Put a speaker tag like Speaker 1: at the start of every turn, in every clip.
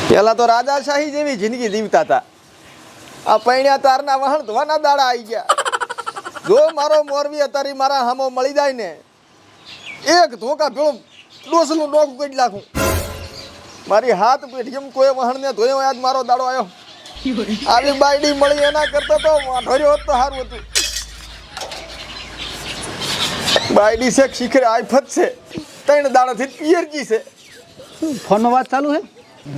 Speaker 1: પેલા તો રાજાશાહી જેવી જિંદગી જીવતા હતા. આ પૈણ્યા તારના વહણ ધોવાના દાડા આવી ગયા. જો મારો મોરવી અત્યારે મારા હામો મળી જાય ને, એક ધોકા ભેળો ડોસલું ડોકું કરી નાખું. મારી હાથ પેઢીમ કોઈ વહણને ધોયો આજ મારો દાડો આવ્યો. આવી બાયડી મળી એના કરતા તો વાંઢોર્યો હોત તો સારું હતું. બાયડી છે શીખરે આફત છે, 3 દાડાથી પિયરજી છે.
Speaker 2: ફોનનો વાત ચાલુ છે?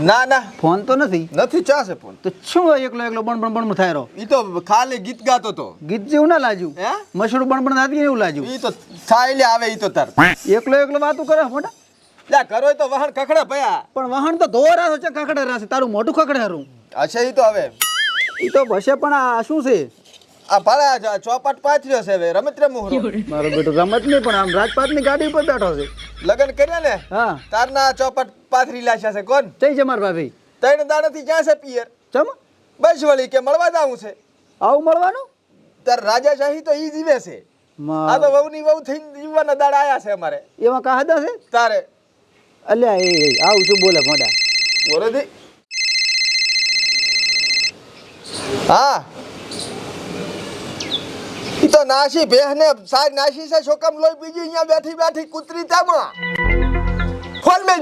Speaker 1: ના ના
Speaker 2: ફોન તો નથી.
Speaker 1: ચા છે ફોન.
Speaker 2: તો શું એકલો એકલો બણ થાય રહ્યો?
Speaker 1: ઈ તો ખાલી ગીત ગાતો તો.
Speaker 2: ગીત જેવું ના લાજ્યું?
Speaker 1: હે
Speaker 2: મસડું બણ થતી એવું લાજ્યું?
Speaker 1: ઈ તો થાયલે આવે ઈ તો તાર.
Speaker 2: એકલો વાતું કરે મોટા?
Speaker 1: લ્યા કરો તો વહણ કખડે ભયા.
Speaker 2: પણ વહણ તો ધોરા છે, કકડે રહેશે. તારું મોઢું કકડે હારું.
Speaker 1: અચ્છા ઈ તો હવે
Speaker 2: ઈ તો બસે. પણ આ શું છે?
Speaker 1: આ ભાડા ચોપાટ પાથર્યો છે હવે રમત રમું.
Speaker 2: મારો બેટો રમત નહીં, પણ આમ રાજપાટની ગાડી પર બેઠો છે.
Speaker 1: લગન કર્યા ને
Speaker 2: હા,
Speaker 1: તારના ચોપાટ પાથરી લાશ્યા છે. કોણ
Speaker 2: જઈ છે મારા ભાભી?
Speaker 1: 3 દાડાથી ક્યાં છે પિયર?
Speaker 2: ચમ
Speaker 1: બસ વળી કે મળવા જાવું છે.
Speaker 2: આવું મળવાનું?
Speaker 1: તાર રાજાશાહી તો ઈ જીવે છે. આ તો વહુની વહુ થઈને જીવવાના દાડા આયા છે અમારે.
Speaker 2: એમાં કાહદા છે
Speaker 1: તારે?
Speaker 2: અલ્યા એ આવું શું બોલે મોઢા?
Speaker 1: બોલો દી. હા ઈ તો નાસી ભેહને સાર નાસી છે. છોકમ લોઈ બીજી અહીંયા બેઠી બેઠી કૂતરી તામાં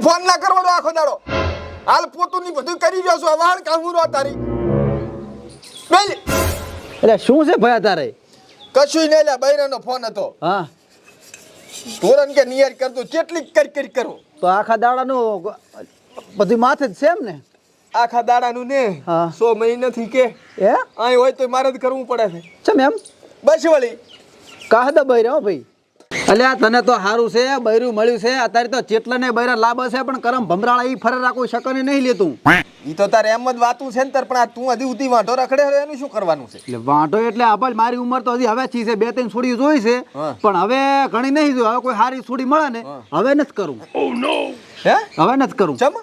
Speaker 1: ફોન ના કરવાનો આખો દાડો. હાલ પોતું ની બધું કરી રહ્યો છું. વાળ કાહું રો તારી બેલ.
Speaker 2: એટલે શું છે ભયા તારે?
Speaker 1: કશું નહીં લે, બૈરાનો ફોન હતો.
Speaker 2: હા,
Speaker 1: ધોરણ કે નિયર કરતું કેટલી કરી કરું.
Speaker 2: તો આખા દાડાનું બધું માથે જ છે એમ ને?
Speaker 1: આખા દાડાનું ને
Speaker 2: હા.
Speaker 1: 100 મહિનાથી કે
Speaker 2: એ
Speaker 1: અહીં હોય તો મારે જ કરવું પડે છે.
Speaker 2: ચમ એમ?
Speaker 1: બસ વળી
Speaker 2: કાહદા બૈરા હો ભાઈ. અલ્યા તને તો સારું છે, બૈરું મળ્યું છે. અત્યારે તો ચેટલા ને બૈરા લાભ છે, પણ કરમ ભમરાળા ઈ ફરે રાખું શકને નહીં લેતું.
Speaker 1: ઈ તો તારે એમ જ વાતું છે ને તાર. પણ આ તું હજી ઉધી વાંઢો રખડે છે, એનું શું કરવાનું છે?
Speaker 2: એટલે વાંઢો એટલે આપણે મારી ઉંમર તો હજી હવે છે 2-3 છોડી જોઈ છે, પણ હવે ઘણી નહીં જોઈ. હવે કોઈ સારી છોડી મળે ને હવે નથી કરવું.
Speaker 1: હે
Speaker 2: હવે નથી કરવું.
Speaker 1: ચમ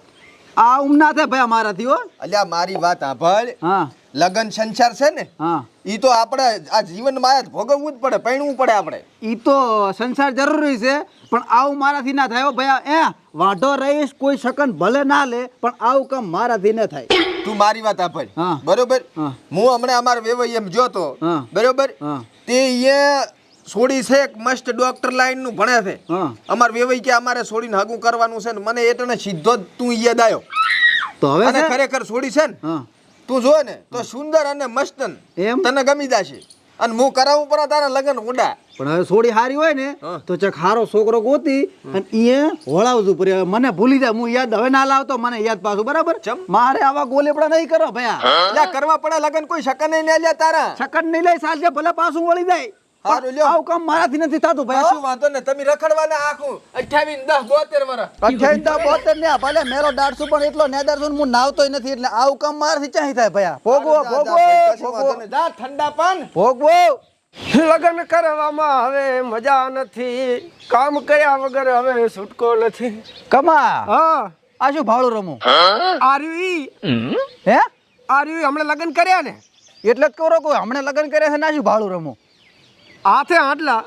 Speaker 2: આ ઉમના થાય ભાઈ અમારાથી હો.
Speaker 1: અલ્યા મારી વાત સાંભળ.
Speaker 2: હા
Speaker 1: લગન સંસાર છે ને,
Speaker 2: હા,
Speaker 1: ઈ તો આપણે આ જીવનમાં આ ભોગવવું જ પડે, પૈણવું પડે આપણે.
Speaker 2: ઈ તો સંસાર જરૂરી છે, પણ આવું મારાથી ના થાય હો ભયા. વાંઢો રહીશ કોઈ શકન ભલે ના લે, પણ આવું કામ મારાથી ન થાય.
Speaker 1: તું મારી વાત સાંભળ.
Speaker 2: હા.
Speaker 1: બરોબર.
Speaker 2: હા.
Speaker 1: હું હમણાં અમાર વેવાઈ એમ જોતો.
Speaker 2: હા.
Speaker 1: બરોબર.
Speaker 2: હા.
Speaker 1: તે અહીંયા છોડી છે એક મસ્ત ડોક્ટર લાઈન નું ભણે છે.
Speaker 2: હા.
Speaker 1: અમાર વેવાઈ કે અમારે છોડીને હાગું કરવાનું છે ને મને એટલે સીધો જ તું યાદ આવ્યો.
Speaker 2: તો હવે
Speaker 1: અને
Speaker 2: છે?
Speaker 1: ખરેખર છોડી છે ને,
Speaker 2: હા,
Speaker 1: તું જો ને તો સુંદર અને મસ્તન
Speaker 2: એમ?
Speaker 1: તને ગમી જશે. અને હું કરાવું પર તારા લગન ઉડા.
Speaker 2: પણ હવે છોડી હારી હોય ને
Speaker 1: હા.
Speaker 2: તો ચક હારો છોકરો ગોતી અને ઈએ હોળાવતું પડી. હવે મને ભૂલી જાય, હું યાદ હવે ના લાવતો, મને યાદ પાછું. બરાબર?
Speaker 1: ચમ?
Speaker 2: મારે આવા ગોલેપડા નહીં કરો ભયા.
Speaker 1: લ્યા કરવા પડે લગન, કોઈ શકન નહીં લ્યા તારા.
Speaker 2: શકન નહીં લઈ સાલ ભલે પાછું વળી જાય.
Speaker 1: હારું લ્યો.
Speaker 2: આવું કામ મારાથી નથી થતું ભયા.
Speaker 1: કશું વાંધો ને, તમે રખડવાના આખું 28 10 72 વર્ષ.
Speaker 2: 28 ને ભલે મેરો 150 પણ એટલો નેદારસો હું નાવતોય નથી. એટલે આવું કામ મારાથી ચાહી થાય ભયા. ભોગવો
Speaker 1: કશું વાંધો નહીં. જા ઠંડા પાન.
Speaker 2: ભોગવો.
Speaker 3: લગ્ન કરવામાં હવે મજા નથી, કામ કર્યા વગર હવે છૂટકો નથી.
Speaker 2: કમા
Speaker 3: હા,
Speaker 2: આ શું ભાળું રમું?
Speaker 3: આર્યું
Speaker 2: હે
Speaker 3: હમણાં લગ્ન કર્યા ને
Speaker 2: એટલે જ કરો કોઈ હમણાં લગ્ન કર્યા છે ના શું ભાળું રમું?
Speaker 3: હાથે આટલા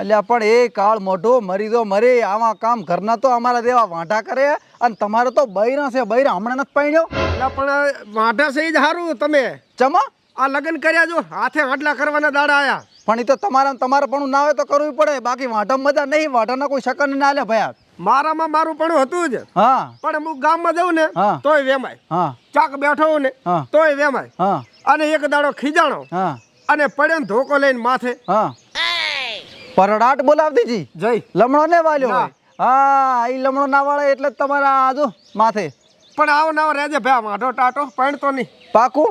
Speaker 2: અલ્યા પણ એ કાળ મોઢો મરી દો મરે. આવા કામ ઘરના તો અમારા દેવા વાંઢા કરે, અને તમારે તો બૈરા છે. બૈરા હમણાં નથી પાણ્યો.
Speaker 3: એટલે પણ વાંઢા છે જ સારું. તમે
Speaker 2: ચમા
Speaker 3: આ લગ્ન કર્યા જો હાથે આટલા કરવાના દાડા આયા.
Speaker 2: પણ એ તો તમારે પણ ના હોય તો કરવું પડે. બાકી વાંઢા મજા નહીં. વાંઢાના કોઈ શકન ના લે ભયા.
Speaker 3: મારામાં મારું પણ હતું જ,
Speaker 2: હા
Speaker 3: પણ હું ગામમાં જઉં ને
Speaker 2: હા.
Speaker 3: તોય વેમાય.
Speaker 2: હા
Speaker 3: ચાક બેઠો હોઉં ને
Speaker 2: હા.
Speaker 3: તોય વેમાય.
Speaker 2: હા
Speaker 3: અને એક દાડો ખીજાણો
Speaker 2: હા
Speaker 3: અને પડ્યો ને ધોકો લઈને માથે.
Speaker 2: હા પરડાટ બોલાવતી જી
Speaker 3: જય
Speaker 2: લમણો ને વાલ્યો
Speaker 3: ના.
Speaker 2: હોય. હા એ લમણો ના વાળે એટલે જ તમારા આજો માથે
Speaker 3: પણ આવો ના રહેજે ભાઈ. વાંઢો ટાટો પડતો નહીં.
Speaker 2: પાકું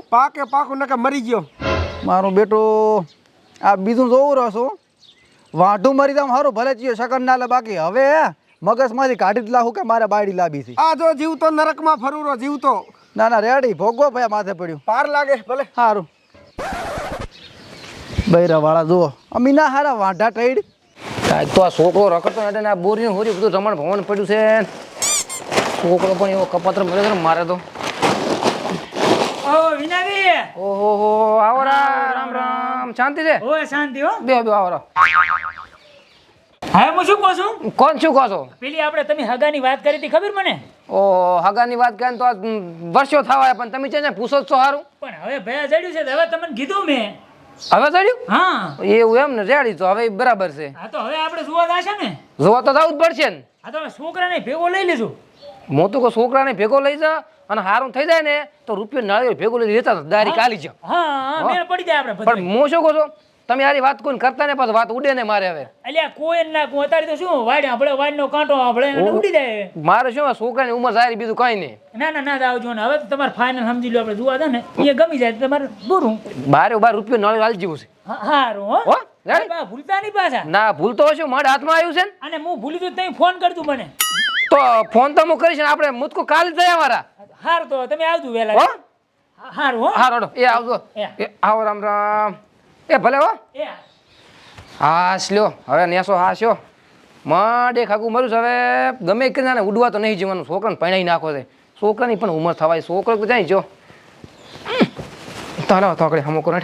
Speaker 3: પાકું નકે મરી ગયો.
Speaker 2: મારું બેટું આ બીજું જોવું રહેશો. વાંઢું મરી જામ સારું ભલે ચીયો શકન ના લે. બાકી હવે મગજમાંથી કાઢી જ લાવું કે મારે બાયડી લાવી છે.
Speaker 3: આ જો જીવતો નરકમાં ફરું જીવતો.
Speaker 2: ના ના રેડી ભોગવો ભાઈ માથે પડ્યું.
Speaker 3: પાર લાગે ભલે.
Speaker 2: સારું બૈરા વાળા જુઓ અમી ના હારા વાંઢા ટાઈડ.
Speaker 4: આજ તો આ છોકરો રખડતો એટલે ને આ બોરીનું હોરી બધું રમણ ભવન પડ્યું છે. છોકરો પણ એવો કપાત્ર મળે છે ને મારે તો. ઓહો આવો રામ રામ. શાંતિ છે?
Speaker 5: ઓય શાંતિ હો.
Speaker 4: બે આવો.
Speaker 5: હા હું શું કહું છું
Speaker 4: કોણ શું કહો છો?
Speaker 5: પેલી આપણે તમે હગાની વાત કરી હતી ખબર મને
Speaker 4: ઓ હગાની વાત કરે ને તો આ વર્ષો થવા પણ તમે છે ને પૂછો જ છો સારું.
Speaker 5: પણ હવે ભયા જડ્યું છે તો હવે તમને કીધું મેં
Speaker 4: હવે ચડ્યું
Speaker 5: હા
Speaker 4: એવું એમ ને રેડી તો હવે બરાબર છે.
Speaker 5: હા તો હવે આપણે જોવા જશે ને
Speaker 4: જોવા તો જવું જ પડશે ને.
Speaker 5: હા તો હવે છોકરાને ભેગો લઈ લેજો
Speaker 4: હું તો કહું છોકરાને ભેગો લઈ જા અને હારું થઈ જાય ને તો રૂપિયો નાળિયેર ભેગો લઈ લેતા દારી કાલી જાઓ.
Speaker 5: હા હા મેળ પડી જાય આપણે
Speaker 4: પણ હું શું કહું છું તમે યાર વાત કોઈ કરતા ને પાછું વાત ઉડે ને મારે હવે.
Speaker 5: અલ્યા કોઈ ના કોઈ અત્યારે તો શું વાડ આપણે વાડનો કાંટો આપણે એને ઉડી જાય
Speaker 4: મારે શું છોકરાની ઉંમર સારી બીજું કઈ નહીં.
Speaker 5: ના ના ના આવજો ને હવે તો તમારે ફાઇનલ સમજી લો આપણે જોવા દે ને એ ગમી જાય તો તમારે દોરું
Speaker 4: બારે બાર રૂપિયો નાળિયેર હાલ જેવું છે.
Speaker 5: હારું
Speaker 4: હો,
Speaker 5: હો
Speaker 4: રેડી?
Speaker 5: બા, ભૂલતા નહીં પાછા
Speaker 4: ના ભૂલતો હશે મારા હાથમાં આવ્યું છે ને
Speaker 5: અને હું ભૂલી તો તઈ ફોન કરતું મને
Speaker 4: તો ફોન તો હું કરીશ ને આપણે મુજકો કાલે જ જાય મારા.
Speaker 5: હારું તો તમે આવજો
Speaker 4: હો
Speaker 5: વહેલા હારું હો
Speaker 4: હા રોડો એ આવજો એ આવો રામ રામ એ ભલે હો
Speaker 5: એ
Speaker 4: હાશ લ્યો હવે નેસો હાસ્યો માડે ખાકું મરું છે હવે ગમે કે ને ઉડવા તો નહીં જવાનું છોકરાને પૈણાઈ નાખો છે છોકરાની પણ ઉંમર થવાય છોકરો તો જાય જો તાલો થોકડે હમો કરો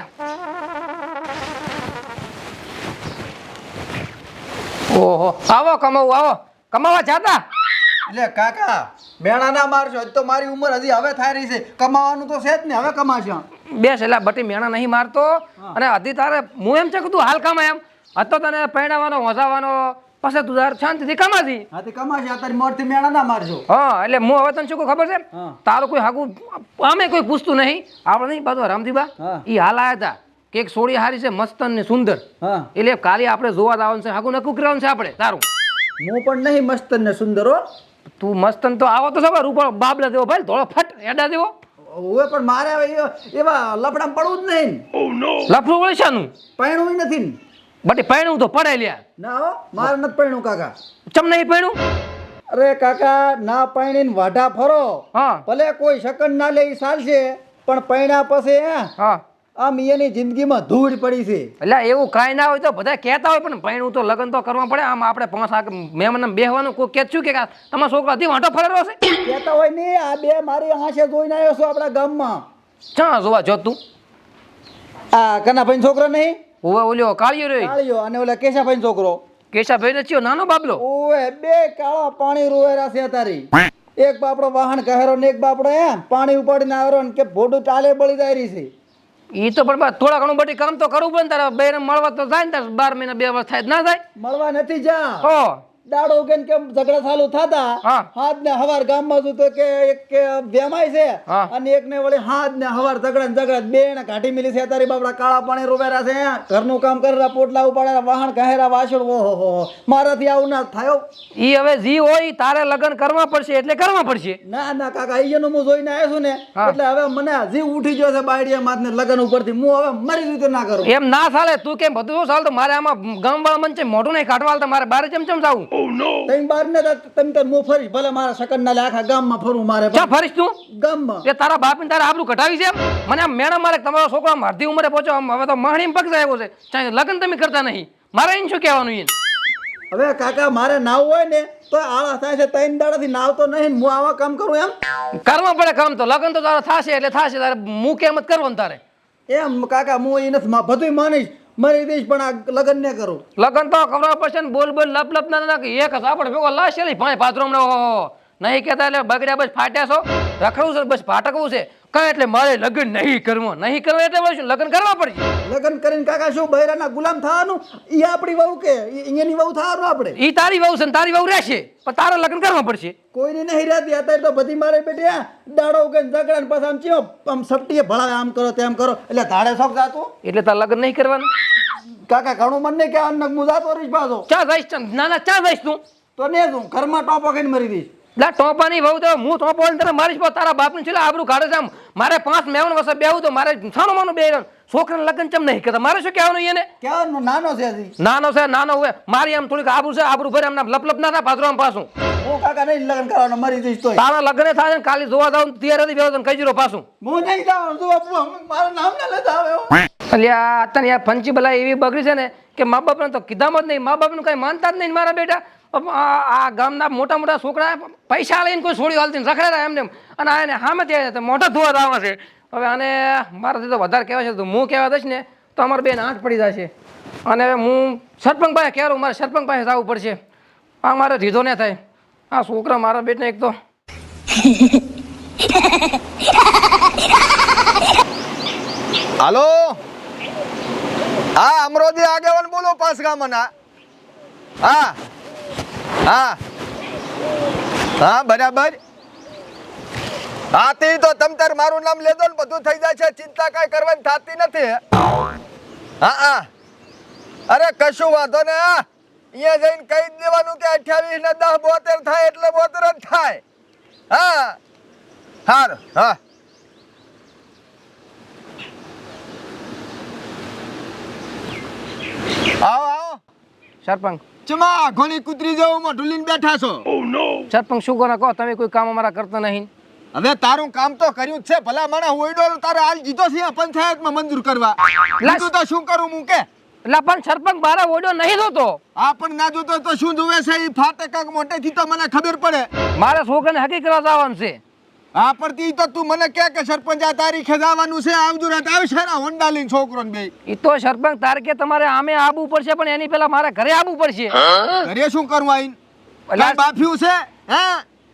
Speaker 4: ઓહો આવો કમાવું આવો કમાવા જાતા
Speaker 2: એટલે કાકા મેણા ના મારશો હજી તો મારી ઉંમર હજી હવે થાય રહી છે કમાવાનું તો છે જ ને હવે કમાશે
Speaker 4: બે સેલા બટી મેણા નહીં મારતો અને હજી તારે હું એમ છે કે તું હાલ કામા એમ હતો તને પૈણાવાનો વસાવાનો પછી તું તાર શાંતિથી કમાતી.
Speaker 2: હા તે કમાશે અત્યારે મોરથી મેણા ના મારશો
Speaker 4: હા એટલે હું હવે તને શું કહું ખબર છે
Speaker 2: હા.
Speaker 4: તારું કોઈ હાગું આમે કોઈ પૂછતું નહીં આપણે નહીં બાજુ રામજીબા
Speaker 2: હા.
Speaker 4: એ હાલ આવ્યા હતા કે એક સોળી હારી છે મસ્તન ને સુંદર
Speaker 2: હા
Speaker 4: એટલે કાલે આપણે જોવા આવવાનું છે હાગું નક્કી કરવાનું છે આપણે તારું.
Speaker 2: હું પણ નહીં મસ્ત ને સુંદર હો
Speaker 4: તું મસ્તન તો આવો તો સવાર ઉપર બાબલા દેવો ભાઈ ધોળો ફટ એડા દેવો
Speaker 2: હવે પણ મારે હવે એવા લફડામાં પડવું જ નહીં
Speaker 4: લફડું વળશાનું
Speaker 2: પૈણું નથી ને
Speaker 4: બટી પૈણું તો પડાય લ્યા
Speaker 2: ના હો મારે નથી પૈણું કાકા
Speaker 4: ચમ નહીં પૈણું
Speaker 2: અરે કાકા ના પૈણીને વાઢા ફરો
Speaker 4: હા
Speaker 2: ભલે કોઈ શકન ના લે ઈ ચાલશે પણ પૈણા પછી
Speaker 4: હા
Speaker 2: આમ એની જિંદગીમાં ધૂળ પડી છે
Speaker 4: એટલે એવું કાંઈ ના હોય તો બધા કહેતા હોય પણ પૈણું તો લગ્ન તો કરવા પડે આમ આપણે 5 મહેમાન બેહવાનું કોઈ કે શું કે તમારા છોકરા થી વાંટો ફરેલો છે
Speaker 2: કહેતા હોય ને આ બે મારી આંખે જોઈને આવ્યો છું આપણા ગામમાં
Speaker 4: ચા જોવા જોતું
Speaker 2: આ કનાભાઈ છોકરો નહીં
Speaker 4: ઓવે ઓલ્યો કાળિયો રે
Speaker 2: કાળિયો અને ઓલા કેશાભાઈ છોકરો
Speaker 4: કેશાભાઈ ને ચિયો નાનો બાબલો
Speaker 2: ઓએ બે કાળા પાણી રોવેરા છે તારી એક બાપડો વાહન કહેરો ને એક બાપડો પાણી ઉપાડીને આવ્યો ને કે ભોડું ચાલે બળી જાય રહી છે
Speaker 4: ઈ તો પણ થોડા ઘણું બધી કામ તો કરવું પડે ને તારે બેન મળવા તો થાય ને તારે 12 મહિના 2 વર્ષ થાય ના થાય
Speaker 2: મળવા નથી જા
Speaker 4: હો
Speaker 2: દાડો ઉગેન કેમ ઝઘડા ચાલુ થતા
Speaker 4: હા.
Speaker 2: હાથ ને હવાર ગામમાં છું તો કે એક કે વેમાય છે
Speaker 4: હા.
Speaker 2: અને એક ને વળી હાથ ને હવાર ઝઘડા બે ને કાઢી મિલી છે તારી બાપડા કાળા પાણી રોવેરા છે ઘરનું કામ કરેલા પોટલા ઉપાડેલા વાહન કહેરા વાસણ ઓહો મારાથી આવું ના થયો
Speaker 4: ઈ હવે જી હોય ઈ તારે લગ્ન કરવા પડશે એટલે કરવા પડશે
Speaker 2: ના ના કાકા અહીંયાનું હું જોઈને આવ્યો છું ને
Speaker 4: હા.
Speaker 2: એટલે હવે મને જીવ ઉઠી ગયો છે બાયડિયા માથને લગ્ન ઉપરથી હું હવે મરી રીતે ના કરું
Speaker 4: એમ ના ચાલે તું કેમ બધું ચાલ તો મારે આમાં ગામ વાળા મન છે મોઢું નહીં કાઢવા તો મારે બારે ચમચમ જાવું
Speaker 2: તમે બાર ને તમે તો હું ફરીશ ભલે મારા શકન ના લે આખા ગામમાં ફરું મારે
Speaker 4: ચા ફરીશ તું
Speaker 2: ગામમાં
Speaker 4: એ તારા બાપ ને તારા આબરૂ કઢાવી છે એમ? મને આમ મેણા મારે કે તમારો છોકરો આમ અડધી ઉંમરે પહોંચો આમ હવે તો મહણીમ પગ આવ્યો છે ચાહે લગ્ન તમે કરતા નહીં મારે એને શું કહેવાનું એને
Speaker 2: હવે કાકા મારે નાવ હોય ને તો આળા થાય છે ત્રણ દાડાથી નાવતો નહીં હું આવા કામ કરું એમ
Speaker 4: કરવા પડે કામ તો લગ્ન તો તારે થશે એટલે થશે તારે હું કેમ જ કરવાનું તારે
Speaker 2: એમ કાકા હું એ નથી બધું માનીશ મરી દઈશ પણ આ લગ્ન ને કરું
Speaker 4: લગ્ન તો કરવા પડશે ને બોલ બોલ લપ લપ ના નાખી એક આપણે ભેગો લાશ છે ભાઈ પાત્રો નહીં કહેતા એટલે બગડ્યા બસ ફાટ્યા છો રખડવું છે બસ ફાટકવું છે કઈ એટલે મારે લગ્ન નહીં કરવું એટલે શું લગ્ન કરવા પડશે
Speaker 2: લગ્ન કરીને કાકા શું બૈરાના ગુલામ થવાનું એ આપણી વહુ કે અહીંયાની વહુ થવાનું આપણે
Speaker 4: ઈ તારી વહુ છે ને તારી વહુ રહેશે પણ તારે લગ્ન કરવા પડશે
Speaker 2: કોઈને નહીં રહેતી અત્યારે તો બધી મારે બેટી દાડો ઉગે ઝઘડા ને પછી આમ ચિયો આમ સપટીએ ભળાવે આમ કરો તેમ કરો એટલે ધાડે શોખ જાતું
Speaker 4: એટલે તારે લગ્ન નહીં કરવાનું
Speaker 2: કાકા ઘણું મન નહીં કે અન્નક હું જાતો રહીશ પાછો
Speaker 4: ચા જઈશ ના ના ચા જઈશ તું
Speaker 2: તો ને તું ઘરમાં ટોપો ખાઈને મરી દઈશ
Speaker 4: લા ટોપાની વહુ તો હું ટોપો તને મારીશ પણ તારા બાપની છે આબરૂ કાઢે છે આમ મારે 5 મહેમાન વસે બેહું તો મારે છાનો માનો બે છોકરાને લગ્ન ચમ નહીં કરતા મારે શું કહેવાનું એને
Speaker 2: કહેવાનું નાનો છે હજી
Speaker 4: નાનો હોય મારી આમ થોડીક આબરૂ છે આબરૂ ભરે આમ લપ લપ ના થાય પાછું આમ પાછું
Speaker 2: હું કાકા નહીં લગ્ન કરવાનો મરી દઈશ તોય
Speaker 4: તારા લગ્ન થાય ને કાલે જોવા જાવ તૈયાર હતી બેહો તને કહી દીધો પાછું
Speaker 2: હું નહીં જાઉં તું મારું નામ ના લેતા આવે
Speaker 4: અલ્યા તને યાર ફંચી બલા એવી બગડી છે ને કે મા બાપને તો કીધામાં જ નહીં મા બાપનું કઈ માનતા જ નહીં મારા બેટા આ ગામના મોટા મોટા છોકરા પૈસા લઈને કોઈ છોડી હાલતી રખડે એમને અને આ એને સામે ત્યાં મોટા ધોવા આવે છે હવે આને મારાથી તો વધારે કહેવાય છે તો હું કહેવા દઈશ ને તો અમારે બેન આંખ પડી જશે અને હવે હું સરપંચ પાસે ક્યારું મારે સરપંચ પાસે જવું પડશે. આ મારે ધીધો ને થાય. આ છોકરા મારા બેટને એક તો
Speaker 1: હાલો, હા અમરોદી આગેવાન બોલો પાસગામના. હા હા હા બરાબર. હા તે તો તમ તાર મારું નામ લેજો ને બધું થઈ જાય છે, ચિંતા કાંઈ કરવાની થતી નથી. હા હા અરે કશું વાંધો ને. અહીંયા જઈને કહી જ દેવાનું કે 28 ને 10 72 થાય એટલે 72 જ થાય. હા સારું હા. આવો આવો.
Speaker 4: સરપંચ
Speaker 1: ચમા ઘણી કૂતરી જેવું મોઢું લઈને બેઠા છો.
Speaker 4: સરપંચ શું કરો કહો, તમે કોઈ કામ અમારા કરતા નહીં.
Speaker 1: હવે તારું કામ તો કર્યું જ છે. ભલા માણસ હોઈડો તારે હાલ જીતો છે પંચાયતમાં મંજૂર કરવા. બીજું તો શું કરું હું કે?
Speaker 4: એટલે પણ સરપંચ મારા ઓડો નહીં જોતો.
Speaker 1: આ પણ ના જોતો તો શું જોવે છે? ઈ ફાટે કાક મોટેથી તો મને ખબર પડે.
Speaker 4: મારા છોકરાને હકી કરવા જવાનું છે.
Speaker 1: આ પરથી તો તું મને કે સરપંચ આ તારીખે જવાનું છે, આવજો રાત આવશે ને હોન્ડા લઈને છોકરો ને બે.
Speaker 4: એ તો સરપંચ તારીખે તમારે આમે આવવું પડશે, પણ એની પહેલા મારે ઘરે આવવું પડશે.
Speaker 1: ઘરે શું કરવું આઈને?
Speaker 4: અલા,
Speaker 1: બાફ્યું છે હે?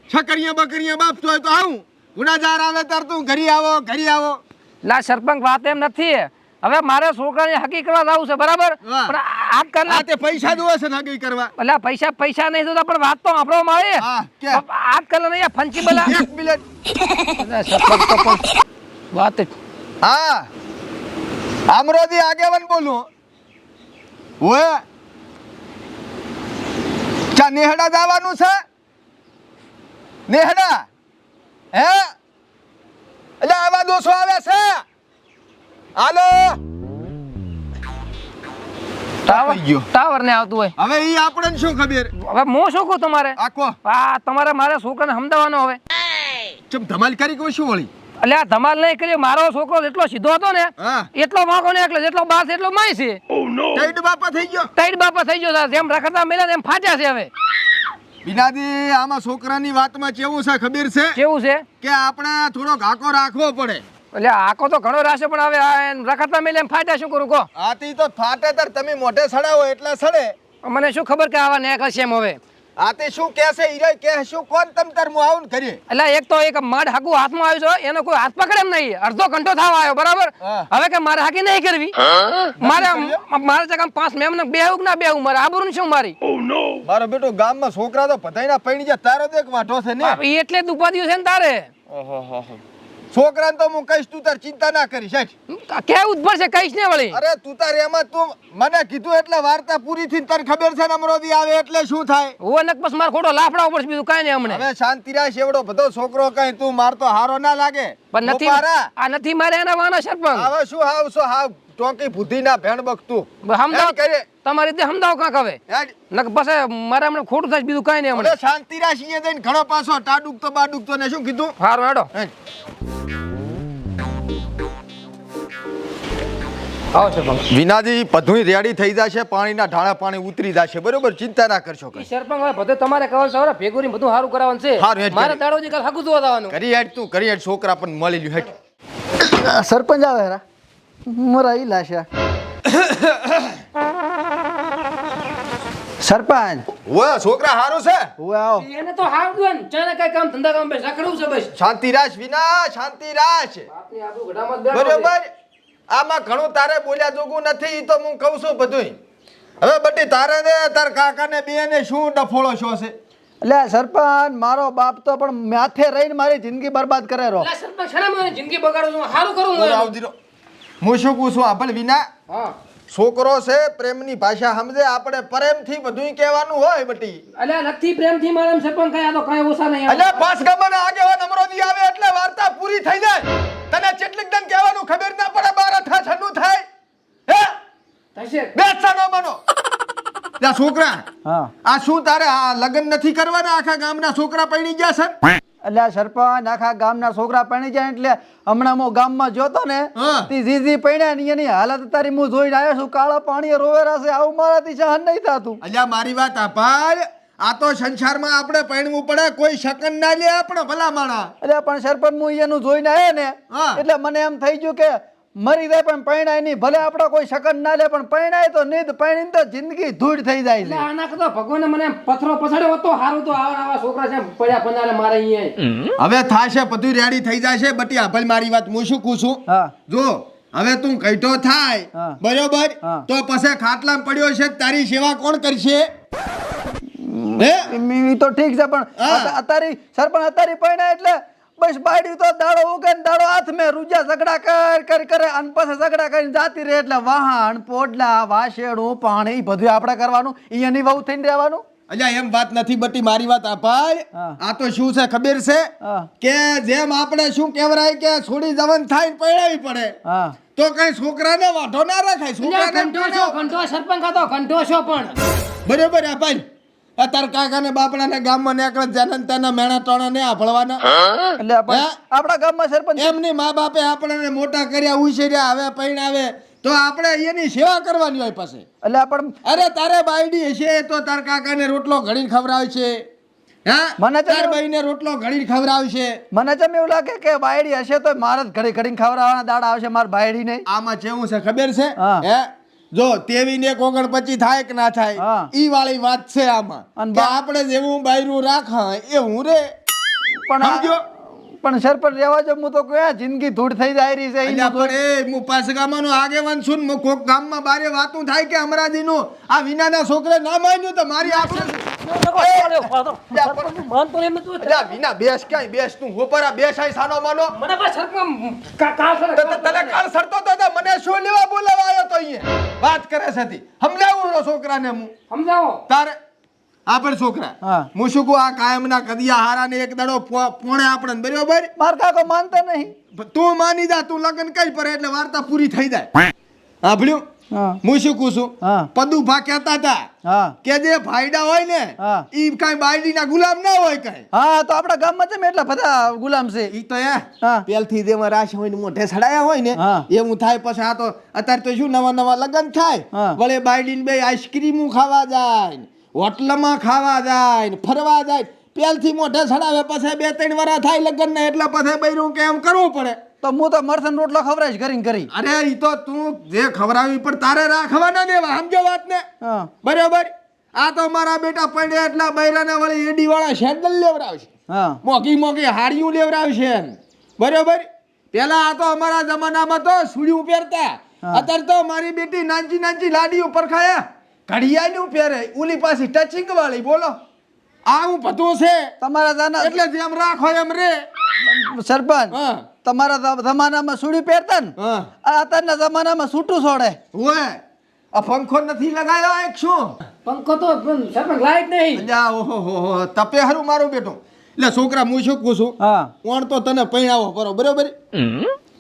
Speaker 1: છકરીયા બકરીયા બાફતો હોય તો આવું. ગુનાજાર આવે તાર તું ઘરે આવો ઘરે આવો.
Speaker 4: લા સરપંચ વાત એમ નથી. હવે મારે છોકરાને હકી કરવા જવું છે બરાબર,
Speaker 1: વાહ.
Speaker 4: પણ આ કરના
Speaker 1: આ તે પૈસા જોવે છે ને હગી કરવા.
Speaker 4: અલા પૈસા નહીં જોતા, પણ વાત તો આપણો આવે.
Speaker 1: હા કે
Speaker 4: આ કલર નહીં ફંચી બલા.
Speaker 1: એક મિનિટ.
Speaker 4: અલા, સરપંચ તો પણ વાત જ.
Speaker 1: હા અમરોદી આગેવાન બોલું. ઓએ ચા નેહડા જવાનું છે? નેહડા હે? એટલે આવા દોસો આવે છે. હાલો
Speaker 4: ટાવર ને આવતું હોય.
Speaker 1: હવે ઈ આપણને શું ખબર?
Speaker 4: હવે હું શું કહું તમારે?
Speaker 1: આખો
Speaker 4: આ તમારે મારા છોકરાને સમજાવવાનો હવે.
Speaker 1: ચમ ધમાલ કરી કોઈ શું વળી?
Speaker 4: એટલે આ ધમાલ નહીં કરી. મારો છોકરો એટલો સીધો હતો ને,
Speaker 1: હા
Speaker 4: એટલો વાંકો ને એટલે જેટલો બાસ એટલો માય છે.
Speaker 1: ટાઈટ બાપા થઈ ગયો.
Speaker 4: ટાઈટ બાપા થઈ ગયો છે. જેમ રખડતા મેલ્યા એમ ફાટ્યા છે. હવે
Speaker 1: બિનાદી આમાં છોકરાની વાતમાં કેવું છે ખબર છે?
Speaker 4: કેવું છે?
Speaker 1: કે આપણે થોડો ઘાકો રાખવો પડે.
Speaker 4: એટલે આખો તો ઘણો રાશે, પણ હવે આ એમ રખડતા મેલ્યા એમ ફાટ્યા શું કરું કહો?
Speaker 1: આથી તો ફાટે તાર તમે મોઢે સડાવો એટલે સડે.
Speaker 4: મને શું ખબર કે આવા નેક હશે એમ હવે.
Speaker 1: આથી શું કહેશે ઈરે કે શું કોણ તમ તાર હું આવું ને કરીએ.
Speaker 4: એટલે એક તો એક માડ હાકુ હાથમાં આવ્યું છે, એનો કોઈ હાથ પકડે એમ નહીં. અડધો ઘંટો થવા આવ્યો બરાબર.
Speaker 1: હા.
Speaker 4: હવે કે મારે હાકી નહીં કરવી. મારે જગા 5 મેમને બેહું કે ના બેહું, મારે આબરૂ શું મારી.
Speaker 1: મારો બેટો ગામમાં છોકરા તો બધાયના પૈણી જાય, તારો દેખ વાઢો છે ને.
Speaker 4: ઈ એટલે જ ઉપાધિ છે ને તારે.
Speaker 1: છોકરાને તો હું કહીશ, તું તાર ચિંતા ના કરીશ.
Speaker 4: કેવું જ પડશે, કહીશ ને વળી.
Speaker 1: અરે તું તાર એમાં તું મને કીધું એટલે વાર્તા પૂરી થઈ. તને ખબર છે ને અમરોદી આવે એટલે શું થાય?
Speaker 4: હું નક બસ મારે ખોટો લાફડાવો પડશે, બીજું કાંઈ નહીં હમણે.
Speaker 1: હવે શાંતિ રાખ. એવડો બધો છોકરો કઈ તું મારતો હારો ના લાગે.
Speaker 4: પણ નથી
Speaker 1: ઉપારા.
Speaker 4: આ નથી મારે એના વાના સરપંચ.
Speaker 1: હવે શું હાવ ટોકી બુદ્ધિ ના ભેણ બકતું
Speaker 4: સમજાવો
Speaker 1: કરે.
Speaker 4: તમારી રીતે સમજાવો કાંક હવે.
Speaker 1: હેડ.
Speaker 4: નક પછી મારે હમણાં ખોટું થાય બીજું કાંઈ નહીં હમણે.
Speaker 1: હવે શાંતિ રાખ. અહીંયા જઈને ઘણો પાછો ટાડુક તો બાડુક તો ને શું કીધું?
Speaker 4: સારું હેડો.
Speaker 1: હેડ.
Speaker 4: આવો સરપંચ.
Speaker 1: વિનાજી બધુંય રેડી થઈ જશે. પાણીના ઢાળા પાણી ઉતરી જશે બરોબર. ચિંતા ના કરશો
Speaker 4: ઈ સરપંચ હવે બધું તમારે કવર સવારે ભેગું રહીને બધું સારું કરાવવાનું છે.
Speaker 1: સારું, હેડ,
Speaker 4: મારે
Speaker 1: હેડ.
Speaker 4: દાડોજી કાલ હાકું જોવા જવાનું.
Speaker 1: કરી હેડ તું કરી હેડ. છોકરા પણ મળી લ્યું. હેડ.
Speaker 2: સરપંચ આવે હેરા મરા ઈ લાશા. સરપંચ
Speaker 1: ઓય છોકરા હારું છે.
Speaker 2: હું આવો.
Speaker 4: એને તો હારું દો ને. ચાને કાંઈ કામ ધંધા કામ બેસ રખડવું છે બસ.
Speaker 1: શાંતિ રાખ વિના. શાંતિ રાખ
Speaker 4: આપની આબરૂ ગઢામાં જ બેઠો છે.
Speaker 1: બરોબર. આમાં ઘણું તારે બોલ્યા જોગું નથી. ઈ તો હું કહું છું બધુંય. હવે બટી તારે ને તાર કાકા ને બે ને શું ડફોળો શો છે?
Speaker 2: એટલે સરપંચ મારો બાપ તો પણ માથે રહીને મારી જિંદગી બરબાદ કરે રો.
Speaker 4: અલા સરપંચ શાના મને જિંદગી બગાડું છું? હારું કરું હું
Speaker 1: બોલ
Speaker 4: એનું.
Speaker 1: આવજી રો. હું શું પૂછું આભળ વિના?
Speaker 4: હા.
Speaker 1: છોકરો છે પ્રેમની ભાષા સમજે. આપણે પ્રેમથી બધુંય કહેવાનું હોય બટી.
Speaker 4: અલ્યા નથી પ્રેમથી મારે એમ સરપંચ કાંઈ આ તો કાંઈ ઓછા નહીં આવે.
Speaker 1: અલ્યા પાસ ગમન આગેવાન અમરોદી આવે એટલે વાર્તા પૂરી થઈ જાય. તને ચેટલીક દન કહેવાનું ખબર ના પડે? 12 ઠંડુ થાય હે?
Speaker 4: થશે.
Speaker 1: બેસવાનો બનો. લા છોકરા
Speaker 2: હા
Speaker 1: આ શું તારે આ લગ્ન નથી કરવાના? આખા ગામના છોકરા પૈણી ગયા છે.
Speaker 2: એટલે આ સરપંચ આખા ગામના છોકરા પરણી જાય એટલે હમણાં હું ગામમાં જોતો ને
Speaker 1: હા.
Speaker 2: તે જીજી પડ્યા ને એની હાલત તારી હું જોઈને આવ્યો છું. કાળા પાણી રોવેરા છે. આવું મારાથી સહન નહીં થતું.
Speaker 1: અલ્યા મારી વાત આભાર. આ તો સંસારમાં આપણે પૈણવું પડે. કોઈ શકન ના લે આપણે ભલા માણા.
Speaker 2: એટલે પણ સરપંચ હું એનું જોઈને આવ્યો ને
Speaker 1: હા.
Speaker 2: એટલે મને એમ થઈ ગયું કે મરી જાય પણ પરણાય નહીં. ભલે આપડે કોઈ શકન ના લે પણ પરણાય તો નહીં. પરણીને તો જિંદગી ધૂળ થઈ જાય
Speaker 4: એટલે
Speaker 2: છે.
Speaker 4: આના કરતા ભગવાને મને એમ પથરો પછાડ્યો હોત તો હારું તો આવા છોકરા છે એમ પડ્યા પંજારે મારે અહીંયા
Speaker 1: હવે થાશે બધું રેડી થઈ જશે. બટી હાભળ મારી વાત, હું શું કહું છું,
Speaker 2: હા
Speaker 1: જો હવે તું કઈટો થાય
Speaker 2: હા.
Speaker 1: બરોબર,
Speaker 2: હા.
Speaker 1: તો પછી ખાટલામાં પડ્યો છે તારી સેવા કોણ કરશે? હે
Speaker 2: ઈ તો ઠીક છે પણ
Speaker 1: હા.
Speaker 2: અત્યારે સરપંચ અત્યારે પરણાય એટલે બસ બાયડી તો દાડો ઉગે ને દાડો હાથ મેં રૂજા ઝઘડા કરે અને પછી ઝઘડા કરીને જાતી રહે એટલે વાહણ પોડલા વાસેડું પાણી બધું આપણે કરવાનું. ઈ એની વહુ થઈને રહેવાનું.
Speaker 1: અલ્યા એમ વાત નથી બટી, મારી વાત આભાળ.
Speaker 2: હા.
Speaker 1: આ તો શું છે ખબર છે
Speaker 2: હા
Speaker 1: કે જેમ આપણે શું કહેવાય કે છોડી જવન થાય ને પરણાવી પડે,
Speaker 2: હા
Speaker 1: તો કઈ છોકરાને વાઢો ના રખાય. છોકરાને
Speaker 4: ઘંટો સરપંચ હતો ઘંટો છો પણ
Speaker 1: બરોબર આભાળ. તાર કાકા ને બાપડા ને ગામમાં નીકળે જનન તેના મેણા ટોણા ને આભળવાના.
Speaker 2: એટલે આપણા ગામમાં સરપંચ
Speaker 1: એમની મા બાપે આપણને મોટા કર્યા ઉછેર્યા, હવે પરણાવે તો આપણે એની સેવા કરવાની હોય પાસે.
Speaker 2: એટલે આપણ
Speaker 1: અરે તારે બાયડી હશે તો તાર કાકાને રોટલો ઘડીને ખવડાવશે, હા
Speaker 2: મને તો
Speaker 1: તાર બાઈને રોટલો ઘડીને ખવડાવશે.
Speaker 2: મને જેમ એવું લાગે કે બાયડી હશે તો મારે જ ઘડી ઘડીને ખવડાવવાના દાડા આવશે મારી બાયડી નહીં.
Speaker 1: આમાં કેવું છે ખબર છે?
Speaker 2: હા.
Speaker 1: હે જો તેવીને 49 થાય કે ના થાય,
Speaker 2: હા.
Speaker 1: ઈ વાળી વાત છે આમાં.
Speaker 2: અને
Speaker 1: કે આપણે જેવું બાયરું રાખા એ હું રે
Speaker 2: પણ
Speaker 1: સમજો.
Speaker 2: પણ સરપંચ રહેવા જો હું તો કયા જિંદગી ધૂળ થઈ જાય રહી છે.
Speaker 1: અલ્યા પણ એ હું પાસ ગામનો આગેવાન છું ને, કોક ગામમાં બારે વાતું થાય કે અમરાજીનું આ વિનાના છોકરે ના માન્યું તો મારી આપણે અલ્યા વિના બેસ ક્યાંય બેસ તું હોપરા બેસ આય સાનો માનો.
Speaker 4: મને બસ સરપંચ કાલ
Speaker 1: તને કાલ સરતો તો મને શું લેવા બોલાવા આવ્યો તો અહીંયા વાત કરે છે તી સમજાવું છોકરાને હું
Speaker 4: સમજાવો
Speaker 1: તારે આપણ છોકરા
Speaker 2: હા.
Speaker 1: હું શું કહું, આ કાયમના કદિયા હારાને એક દાડો પોણે આપણને બરોબર.
Speaker 2: માર કાકો માનતા નહીં.
Speaker 1: તું માની જા, તું લગ્ન કઈ પડે એટલે વાર્તા પૂરી થઈ જાય. સાંભળ્યું?
Speaker 2: હા
Speaker 1: હું શું કહું છું,
Speaker 2: હા
Speaker 1: પદુભા કહેતા હતા
Speaker 2: હા
Speaker 1: કે જે ભાઈડા હોય ને
Speaker 2: હા.
Speaker 1: ઈ કઈ બાયડીના ગુલામ ના હોય કઈ.
Speaker 2: હા તો આપણા ગામમાં છે એટલા બધા ગુલામ છે.
Speaker 1: ઈ તો
Speaker 2: હા.
Speaker 1: પેલથી જેમાં રાશ હોય ને મોઢે સડાયા હોય ને
Speaker 2: હા.
Speaker 1: એવું થાય. પછી આ તો અત્યારે તો શું નવા નવા લગ્ન થાય,
Speaker 2: હા.
Speaker 1: વળે બાયડીને બે આઈસ્ક્રીમું ખાવા જાય ને, હોટલમાં ખાવા જાય ને, ફરવા જાય. પેલથી મોઢે સડાવે પછી 2-3 વર્ષ થાય લગ્ન ને એટલે પછી બૈરું કે એમ કરવું પડે.
Speaker 2: તો હું તો મરસન રોટલો ખવડાવીશ કરીને કરી.
Speaker 1: અરે ઈ તો તું જે ખવડાવી પણ તારે રાખવાના દેવા, સમજો વાત ને
Speaker 2: હા
Speaker 1: બરાબર. આ તો મારા બેટા પડે એટલા બૈરાને વળી એડી વાળા સેન્ડલ લેવડાવશે,
Speaker 2: હા
Speaker 1: મોંઘી મોંઘી હાડીયું લેવડાવશે એમ. બરોબર. પેલા આ તો અમારા જમાનામાં તો સુડીયું પહેરતા, અત્યારે તો મારી બેટી નાનજી નાનજી લાડી ઉપર ખાયા ઘડિયાળનું પહેરે, ઉલી પાછી ટચિંગ વાળી. બોલો આવું બધું છે
Speaker 2: તમારા જાના
Speaker 1: એટલે જેમ રાખો એમ રે.
Speaker 2: સરપંચ
Speaker 1: હા
Speaker 2: તમારા જમાનામાં સુડી પહેરતા ને
Speaker 1: હા
Speaker 2: આ અત્યારના જમાનામાં સૂટું છોડે.
Speaker 1: હોય. આ પંખો નથી લગાવ્યો એક શું?
Speaker 4: પંખો તો સરપંચ લાઈટ નહીં.
Speaker 1: અલ્યા ઓહો તપે હારું મારું બેટું. એટલે છોકરા હું શું કહું છું,
Speaker 2: હા
Speaker 1: કોણ તો તને પૈણાવો કરો બરોબર.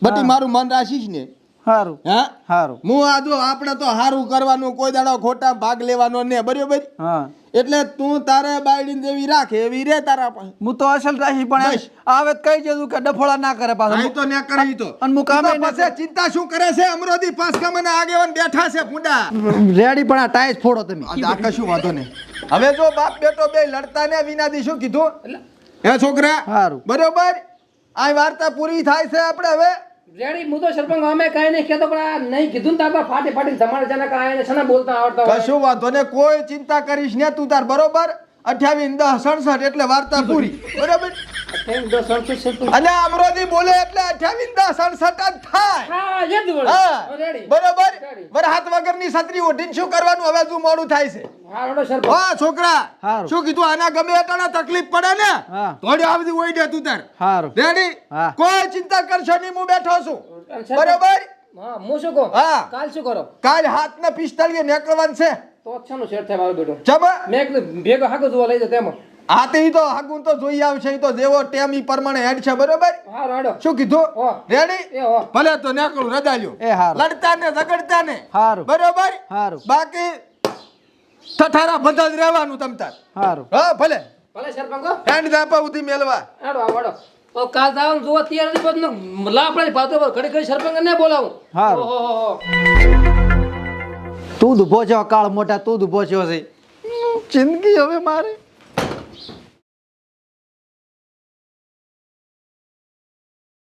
Speaker 1: બટી મારું મન રાખીશ ને.
Speaker 2: સારું
Speaker 1: હા
Speaker 2: સારું.
Speaker 1: હું આ જો આપણે તો હારું કરવાનું, કોઈ દાડો ખોટા ભાગ લેવાનો ને બરોબર.
Speaker 2: હા
Speaker 1: એટલે તું તારે બાયડીને જેવી રાખે એવી રે તારા પાસે.
Speaker 2: હું તો અસલ રાખી પણ
Speaker 1: બસ.
Speaker 2: આવે તો કહી જતું કે ડફોળા ના કરે
Speaker 1: અહીં
Speaker 2: પાછો.
Speaker 1: તો ને કરે ઈ તો.
Speaker 2: અને હું કામે
Speaker 1: ઈ તો પછી ચિંતા શું કરે છે? અમરોદી પાસ ગામના આગેવાન બેઠા છે ફૂંડા.
Speaker 2: રેડી પણ આ ટાઈસ ફોડો તમે.
Speaker 1: આ કશું વાંધો નહીં. હવે જો બાપ બેટો બે લડતા ને વિનાદી શું કીધું હે છોકરા?
Speaker 2: સારું.
Speaker 1: બરોબર. આ વાર્તા પૂરી થાય છે આપણે હવે.
Speaker 4: રેડી હું તો સરપંચ અમે કાંઈ નહીં કહેતો પણ આ નહીં કીધું ને તો ફાટી ફાટીને તમારે જને કાંઈ છે ને બોલતા આવડતા હોય.
Speaker 1: કશું વાંધો ને, કોઈ ચિંતા કરીશ ને તું તાર. બરોબર. 28-10-67 એટલે વાર્તા પૂરી. બરોબર. અને અમરોદી બોલે એટલે 28-10-67 જ થાય.
Speaker 4: હા એ જ બોલો.
Speaker 1: હા
Speaker 4: રેડી.
Speaker 1: બરોબર.
Speaker 4: રેડી.
Speaker 1: વરહાત વગરની છત્રી ઓઢીને શું કરવાનું? હવે તું મોડું થાય છે.
Speaker 4: હા રોડો સરપંચ.
Speaker 1: હા છોકરા
Speaker 2: હારું.
Speaker 1: શું કીધું? આના ગમે એટલા તકલીફ પડે ને
Speaker 2: હા.
Speaker 1: થોડી આવતી હોય ને તું તાર.
Speaker 2: સારું.
Speaker 1: રેડી.
Speaker 2: હા.
Speaker 1: કોઈ ચિંતા કરશો નહીં, હું બેઠો છું.
Speaker 4: સરપંચ.
Speaker 1: બરોબર.
Speaker 4: હા હું શું કહું?
Speaker 1: હા.
Speaker 4: કાલ શું કરો?
Speaker 1: કાલ હાથ ને પિસ્તાળીએ નીકળવાનું છે.
Speaker 4: તો જ શાનું શેર થાય મારો બેટો?
Speaker 1: ચમ
Speaker 4: મેં કીધું ભેગો હાકો જોવા લઈ જાય તેમાં.
Speaker 1: હાથે ઈ તો હગું તો જોઈ આવશે. ઈ તો જેવો ટેમ ઈ પ્રમાણે હેડ છે. બરોબર.
Speaker 4: હા રાડો.
Speaker 1: શું કીધું?
Speaker 4: હો.
Speaker 1: રેડી.
Speaker 4: એ હો.
Speaker 1: ભલે તો નીકળું રદાલ્યો.
Speaker 2: એ હારું.
Speaker 1: લડતા ને ઝઘડતા ને.
Speaker 2: હારું.
Speaker 1: બરોબર.
Speaker 2: હારું.
Speaker 1: બાકી ઠઠારા બધા જ રહેવાનું તમ તાર.
Speaker 2: સારું.
Speaker 1: હા ભલે.
Speaker 4: ભલે સરપંચ હો.
Speaker 1: હેન્ડ દાપા ઉધી મેલવા.
Speaker 4: હાડો આવાડો. તો કાલ જવાનું જોવા તૈયાર નથી બધું લાપડા પાતો પર ઘડી ઘડી સરપંચ ને બોલાવું.
Speaker 2: હારું.
Speaker 4: ઓહો.
Speaker 2: તું જ ઉભો છો કાળ મોટા, તું જ ઉભો છો છે. જિંદગી હવે મારે